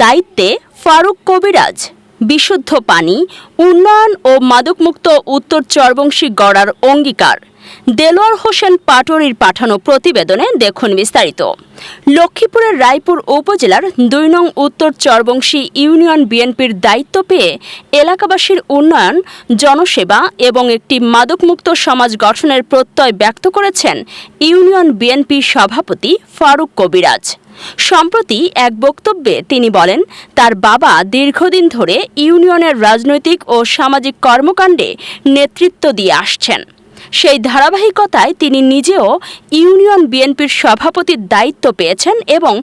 দায়িত্বে ফারুক কবিরাজ। বিশুদ্ধ পানি, উন্নয়ন ও মাদকমুক্ত উত্তর চরবংশী গড়ার অঙ্গীকার। দেলোয়ার হোসেন পাটোয়ারির পাঠানো প্রতিবেদনে দেখুন বিস্তারিত। লক্ষ্মীপুরের রায়পুর উপজেলার ২ নং উত্তর চরবংশী ইউনিয়ন বিএনপির দায়িত্ব পেয়ে এলাকাবাসীর উন্নয়ন, জনসেবা এবং একটি মাদকমুক্ত সমাজ গঠনের প্রত্যয় ব্যক্ত করেছেন ইউনিয়ন বিএনপি সভাপতি ফারুক কবিরাজ। সম্প্রতি এক বক্তব্যে তিনি বলেন, তার বাবা দীর্ঘদিন ধরে ইউনিয়নের রাজনৈতিক ও সামাজিক কর্মকাণ্ডে নেতৃত্ব দিয়ে আসছেন। সেই ধারাবাহিকতায় তিনি নিজেও ইউনিয়ন বিএনপির সভাপতির দায়িত্ব পেয়েছেন এবং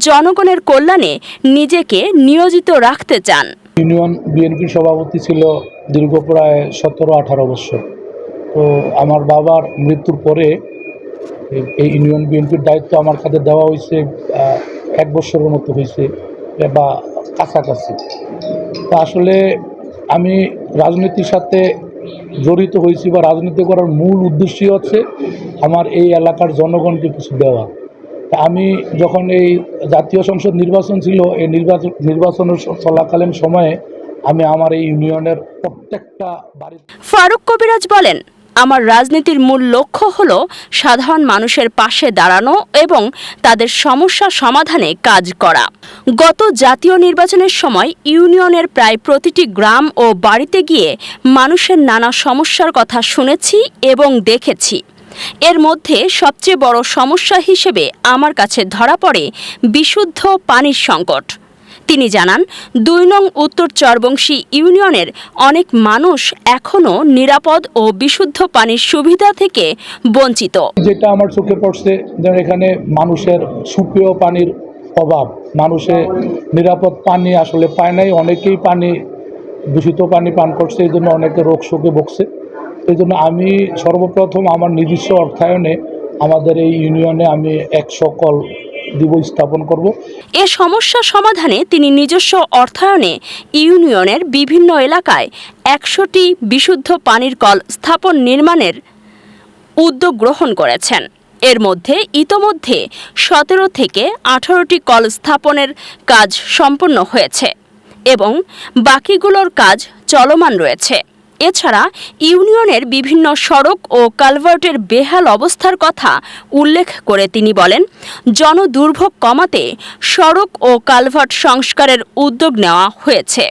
জনগণের কল্যাণে নিজেকে নিয়োজিত রাখতে চান। ইউনিয়ন বিএনপির সভাপতি ছিল দীর্ঘ প্রায় 17-18 বছর। তো আমার বাবার মৃত্যুর পরে এই ইউনিয়ন বিএনপির দায়িত্ব আমার কাছে দেওয়া হয়েছে 1 বছরের মতো হয়েছে বা কাছাকাছি। তো আসলে আমি রাজনীতির সাথে জড়িত হয়েছি বা রাজনীতি করার মূল উদ্দেশ্যই হচ্ছে আমার এই এলাকার জনগণকে কিছু দেওয়া। তা আমি যখন এই জাতীয় সংসদ নির্বাচন ছিল, এই নির্বাচনের চলাকালীন সময়ে আমি আমার এই ইউনিয়নের প্রত্যেকটা বাড়ি। ফারুক কবিরাজ বলেন, আমার রাজনীতির মূল লক্ষ্য হল সাধারণ মানুষের পাশে দাঁড়ানো এবং তাদের সমস্যা সমাধানে কাজ করা। গত জাতীয় নির্বাচনের সময় ইউনিয়নের প্রায় প্রতিটি গ্রাম ও বাড়িতে গিয়ে মানুষের নানা সমস্যার কথা শুনেছি এবং দেখেছি। এর মধ্যে সবচেয়ে বড় সমস্যা হিসেবে আমার কাছে ধরা পড়ে বিশুদ্ধ পানির সংকট। তিনি জানান, ২ নং উত্তর চরবংশী ইউনিয়নের অনেক মানুষ এখনও নিরাপদ ও বিশুদ্ধ পানির সুবিধা থেকে বঞ্চিত। যেটা আমার চোখে পড়ছে, যেমন এখানে মানুষের সুপেয় পানির অভাব, মানুষে নিরাপদ পানি আসলে পায় নাই। অনেকেই দূষিত পানি পান করছে, এই জন্য অনেকে রোগ শোকে ভুগছে। এই জন্য আমি সর্বপ্রথম আমার নিজস্ব অর্থায়নে আমাদের এই ইউনিয়নে আমি 100 কল দিব, স্থাপন করব। এ সমস্যা সমাধানে তিনি নিজস্ব অর্থায়নে ইউনিয়নের বিভিন্ন এলাকায় 100টি বিশুদ্ধ পানির কল স্থাপন নির্মাণের উদ্যোগ গ্রহণ করেছেন। এর মধ্যে ইতোমধ্যে 17 থেকে 18টি কল স্থাপনের কাজ সম্পন্ন হয়েছে এবং বাকিগুলোর কাজ চলমান রয়েছে। এছাড়া ইউনিয়নের বিভিন্ন সড়ক ও কালভার্টের বেহাল অবস্থার কথা উল্লেখ করে তিনি বলেন, জনদুর্ভোগ কমাতে সড়ক ও কালভার্ট সংস্কারের উদ্যোগ নেওয়া হয়েছে।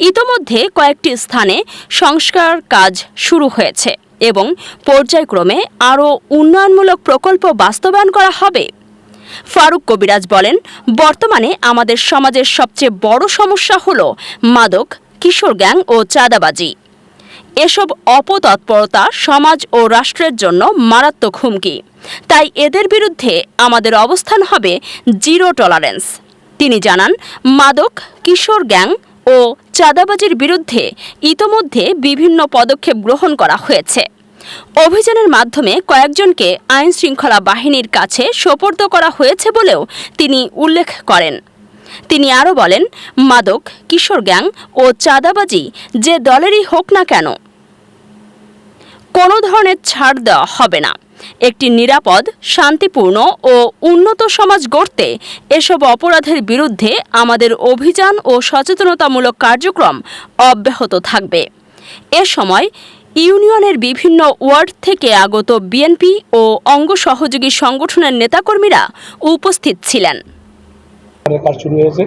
ইতোমধ্যে কয়েকটি স্থানে সংস্কার কাজ শুরু হয়েছে এবং পর্যায়ক্রমে আরও উন্নয়নমূলক প্রকল্প বাস্তবায়ন করা হবে। ফারুক কবিরাজ বলেন, বর্তমানে আমাদের সমাজের সবচেয়ে বড় সমস্যা হল মাদক, কিশোর গ্যাং ও চাঁদাবাজি। এসব অপতৎপরতা সমাজ ও রাষ্ট্রের জন্য মারাত্মক হুমকি। তাই এদের বিরুদ্ধে আমাদের অবস্থান হবে জিরো টলারেন্স। তিনি জানান, মাদক, কিশোর গ্যাং ও চাঁদাবাজির বিরুদ্ধে ইতোমধ্যে বিভিন্ন পদক্ষেপ গ্রহণ করা হয়েছে। অভিযানের মাধ্যমে কয়েকজনকে আইন শৃঙ্খলা বাহিনীর কাছে সোপর্দ করা হয়েছে বলেও তিনি উল্লেখ করেন। তিনি আরও বলেন, মাদক, কিশোর গ্যাং ও চাঁদাবাজি যে দলেরই হোক না কেন, কোনো ধরনের ছাড় দেওয়া হবে না। একটি নিরাপদ, শান্তিপূর্ণ ও উন্নত সমাজ গড়তে এসব অপরাধের বিরুদ্ধে আমাদের অভিযান ও সচেতনতামূলক কার্যক্রম অব্যাহত থাকবে। এ সময় ইউনিয়নের বিভিন্ন ওয়ার্ড থেকে আগত বিএনপি ও অঙ্গ সহযোগী সংগঠনের নেতাকর্মীরা উপস্থিত ছিলেন। কাজ শুরু হয়েছে,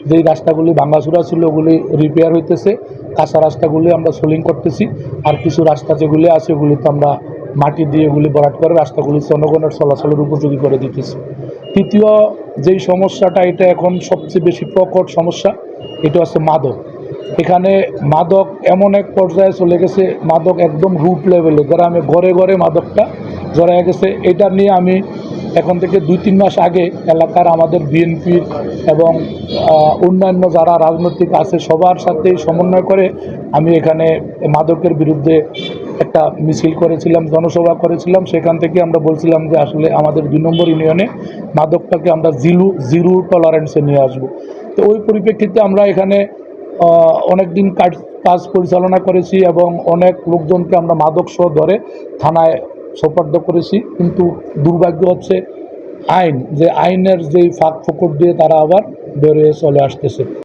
যেই রাস্তাগুলি ভাঙাচুরা ছিল ওগুলি রিপেয়ার হইতেছে, কাঁচা রাস্তাগুলি আমরা সোলিং করতেছি, আর কিছু রাস্তা যেগুলি আছে ওগুলিতে আমরা মাটি দিয়ে এগুলি ভরাট করে রাস্তাগুলি জনগণের চলাচলের উপযোগী করে দিতেছি। তৃতীয় যেই সমস্যাটা, এটা এখন সবচেয়ে বেশি প্রকট সমস্যা, এটা হচ্ছে মাদক। এখানে মাদক এমন এক পর্যায়ে চলে গেছে, মাদক একদম রুট লেভেলে, গ্রামে ঘরে ঘরে মাদকটা জড়ায় গেছে। এটা নিয়ে আমি এখন থেকে 2-3 মাস আগে এলাকার আমাদের বিএনপির এবং অন্যান্য যারা রাজনৈতিক আছে সবার সাথে সমন্বয় করে আমি এখানে মাদকের বিরুদ্ধে একটা মিছিল করেছিলাম, জনসভা করেছিলাম। সেখান থেকে আমরা বলছিলাম যে আসলে আমাদের 2 নম্বর ইউনিয়নে মাদকটাকে আমরা জিরো টলারেন্সে নিয়ে আসব। তো ওই পরিপ্রেক্ষিতে আমরা এখানে অনেক দিন কাজ পরিচালনা করেছি এবং অনেক লোকজনকে আমরা মাদক সহ ধরে থানায় সোপর্দ করেছি। কিন্তু দুর্ভাগ্য হচ্ছে আইনের যেই ফাঁক ফোকর দিয়ে তারা আবার বের হয়ে চলে আসতেছে।